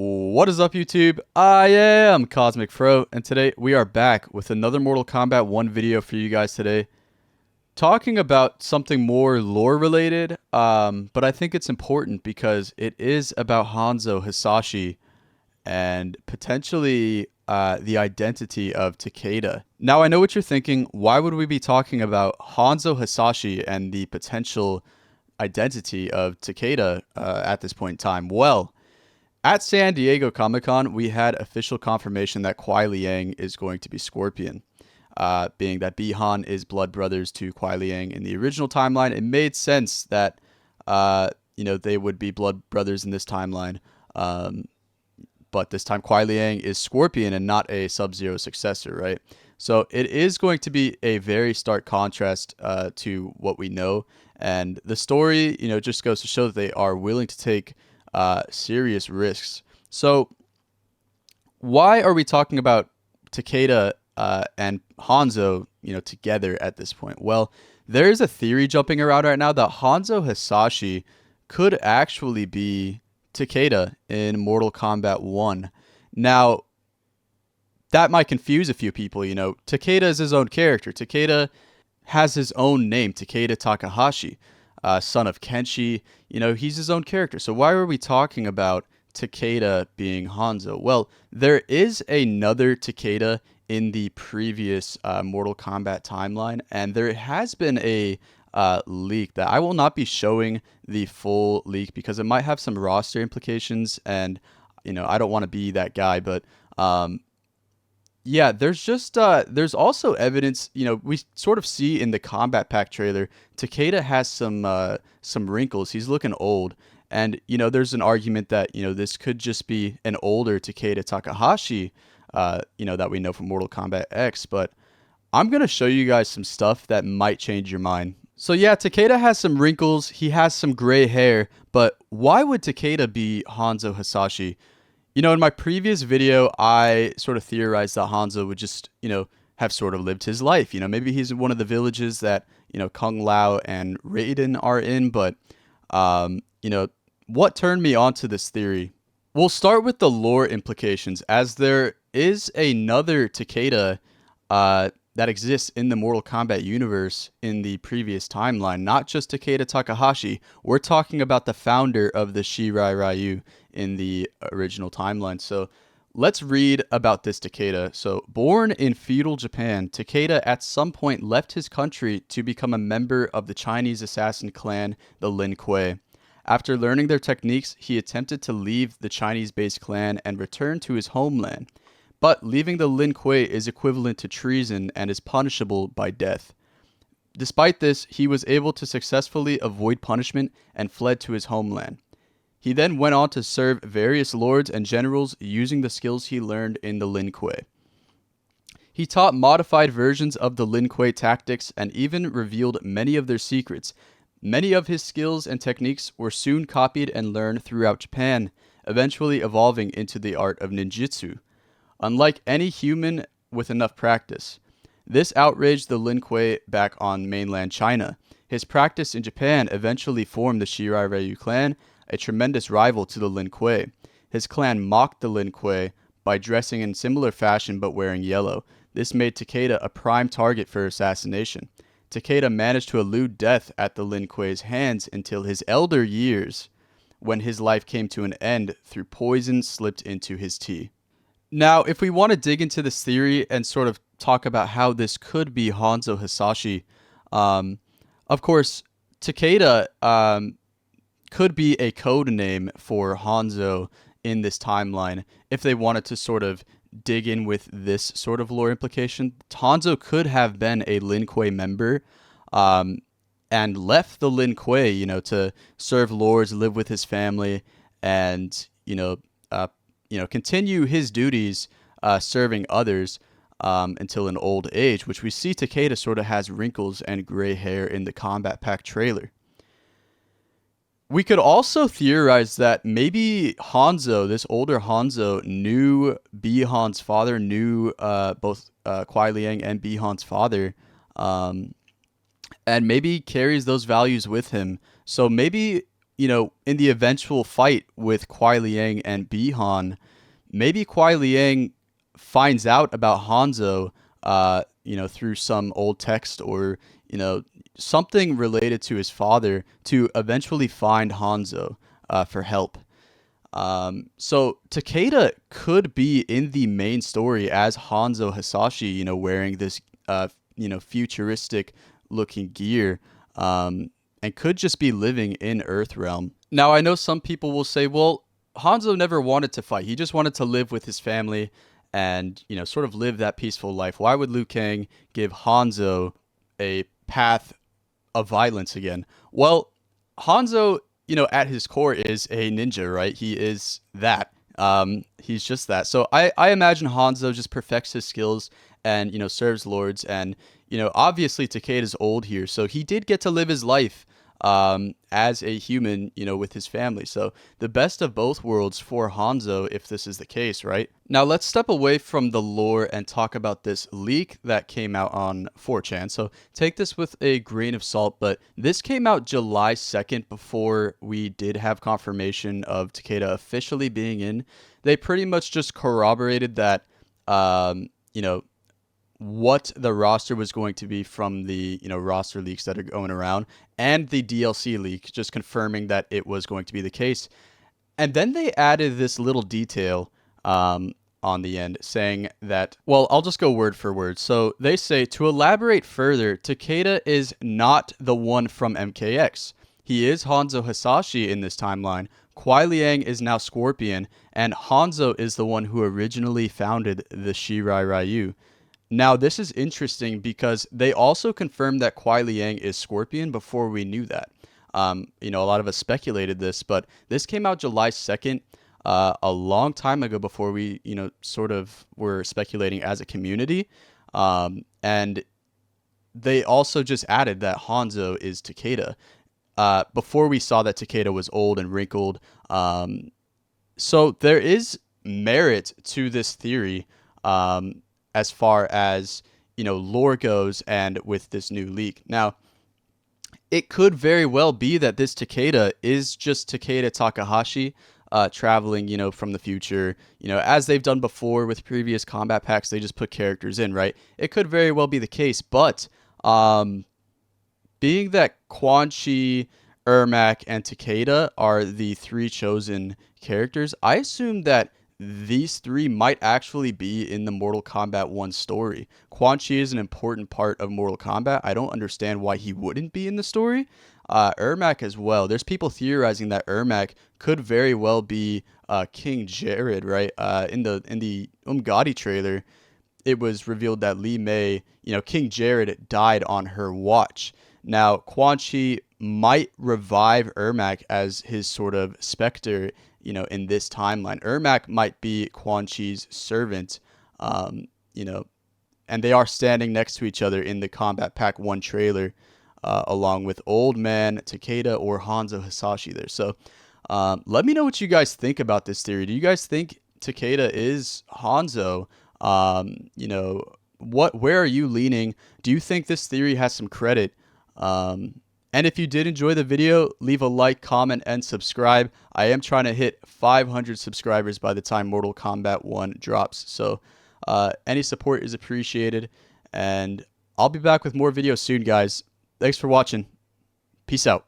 What is up, YouTube? I am Cosmic Fro, and today we are back with another Mortal Kombat 1 video for you guys today, talking about something more lore related, but I think it's important because it is about Hanzo Hasashi and potentially the identity of Takeda. Now, I know what you're thinking. Why would we be talking about Hanzo Hasashi and the potential identity of Takeda at this point in time? Well, at San Diego Comic-Con, we had official confirmation that Kuai Liang is going to be Scorpion. Being that Bi-Han is blood brothers to Kuai Liang in the original timeline, it made sense that they would be blood brothers in this timeline. But this time Kuai Liang is Scorpion and not a Sub-Zero successor, right? So it is going to be a very stark contrast to what we know. And the story, just goes to show that they are willing to take serious risks. So why are we talking about Takeda and Hanzo, together at this point? Well, there is a theory jumping around right now that Hanzo Hasashi could actually be Takeda in Mortal Kombat 1. Now, that might confuse a few people. Takeda is his own character. Takeda has his own name, Takeda Takahashi. Son of Kenshi, he's his own character. So why are we talking about Takeda being Hanzo? Well, there is another Takeda in the previous Mortal Kombat timeline, and there has been a leak that I will not be showing the full leak because it might have some roster implications, and I don't want to be that guy, but yeah, there's also evidence, we sort of see in the Combat Pack trailer, Takeda has some wrinkles. He's looking old. And, there's an argument that, this could just be an older Takeda Takahashi, that we know from Mortal Kombat X. But I'm going to show you guys some stuff that might change your mind. So yeah, Takeda has some wrinkles. He has some gray hair. But why would Takeda be Hanzo Hasashi? In my previous video, I sort of theorized that Hanzo would just, have sort of lived his life. Maybe he's in one of the villages that, Kung Lao and Raiden are in. But, what turned me onto this theory? We'll start with the lore implications, as there is another Takeda that exists in the Mortal Kombat universe in the previous timeline. Not just Takeda Takahashi. We're talking about the founder of the Shirai Ryu in the original timeline. So let's read about this Takeda. So, born in feudal Japan, Takeda at some point left his country to become a member of the Chinese assassin clan, the Lin Kuei. After learning their techniques, he attempted to leave the Chinese-based clan and return to his homeland. But leaving the Lin Kuei is equivalent to treason and is punishable by death. Despite this, he was able to successfully avoid punishment and fled to his homeland. He then went on to serve various lords and generals using the skills he learned in the Lin Kuei. He taught modified versions of the Lin Kuei tactics and even revealed many of their secrets. Many of his skills and techniques were soon copied and learned throughout Japan, eventually evolving into the art of ninjutsu. Unlike any human with enough practice, this outraged the Lin Kuei back on mainland China. His practice in Japan eventually formed the Shirai Ryu clan, a tremendous rival to the Lin Kuei. His clan mocked the Lin Kuei by dressing in similar fashion but wearing yellow. This made Takeda a prime target for assassination. Takeda managed to elude death at the Lin Kuei's hands until his elder years, when his life came to an end through poison slipped into his tea. Now, if we want to dig into this theory and sort of talk about how this could be Hanzo Hasashi, of course, Takeda could be a code name for Hanzo in this timeline if they wanted to sort of dig in with this sort of lore implication. Hanzo could have been a Lin Kuei member and left the Lin Kuei, to serve lords, live with his family, and, continue his duties serving others until an old age, which we see Takeda sort of has wrinkles and gray hair in the Combat Pack trailer. We could also theorize that maybe Hanzo, this older Hanzo, knew Bi-Han's father, knew both Kuai Liang and Bi-Han's father, and maybe carries those values with him. So maybe in the eventual fight with Kuai Liang and Bihan, maybe Kuai Liang finds out about Hanzo, through some old text or, something related to his father to eventually find Hanzo for help. So Takeda could be in the main story as Hanzo Hasashi, wearing this, futuristic looking gear, and could just be living in Earthrealm. Now, I know some people will say, well, Hanzo never wanted to fight. He just wanted to live with his family and, sort of live that peaceful life. Why would Liu Kang give Hanzo a path of violence again? Well, Hanzo, at his core is a ninja, right? He is that. He's just that. So I imagine Hanzo just perfects his skills and, serves lords. And, obviously Takeda's old here. So he did get to live his life as a human, with his family. So the best of both worlds for Hanzo, if this is the case, right? Now let's step away from the lore and talk about this leak that came out on 4chan. So take this with a grain of salt, but this came out July 2nd before we did have confirmation of Takeda officially being in. They pretty much just corroborated that, what the roster was going to be from the roster leaks that are going around, and the DLC leak just confirming that it was going to be the case. And then they added this little detail on the end saying that, well, I'll just go word for word. So they say, to elaborate further, Takeda is not the one from MKX. He is Hanzo Hasashi in this timeline. Kuai Liang is now Scorpion, and Hanzo is the one who originally founded the Shirai Ryu. Now, this is interesting because they also confirmed that Kuai Liang is Scorpion before we knew that. A lot of us speculated this, but this came out July 2nd, a long time ago before we, sort of were speculating as a community. And they also just added that Hanzo is Takeda before we saw that Takeda was old and wrinkled. So there is merit to this theory. As far as, lore goes and with this new leak. Now, it could very well be that this Takeda is just Takeda Takahashi traveling, from the future. As they've done before with previous combat packs, they just put characters in, right? It could very well be the case, but being that Quan Chi, Ermac, and Takeda are the three chosen characters, I assume that these three might actually be in the Mortal Kombat 1 story. Quan Chi is an important part of Mortal Kombat. I don't understand why he wouldn't be in the story. Ermac as well. There's people theorizing that Ermac could very well be King Jared, right? In the Umgadi trailer, it was revealed that Li Mei, King Jared died on her watch. Now, Quan Chi might revive Ermac as his sort of specter, in this timeline. Ermac might be Quan Chi's servant, and they are standing next to each other in the Combat Pack 1 trailer, along with Old Man, Takeda, or Hanzo Hasashi there. So let me know what you guys think about this theory. Do you guys think Takeda is Hanzo? Where are you leaning? Do you think this theory has some credit? And if you did enjoy the video, leave a like, comment, and subscribe. I am trying to hit 500 subscribers by the time Mortal Kombat 1 drops. So any support is appreciated. And I'll be back with more videos soon, guys. Thanks for watching. Peace out.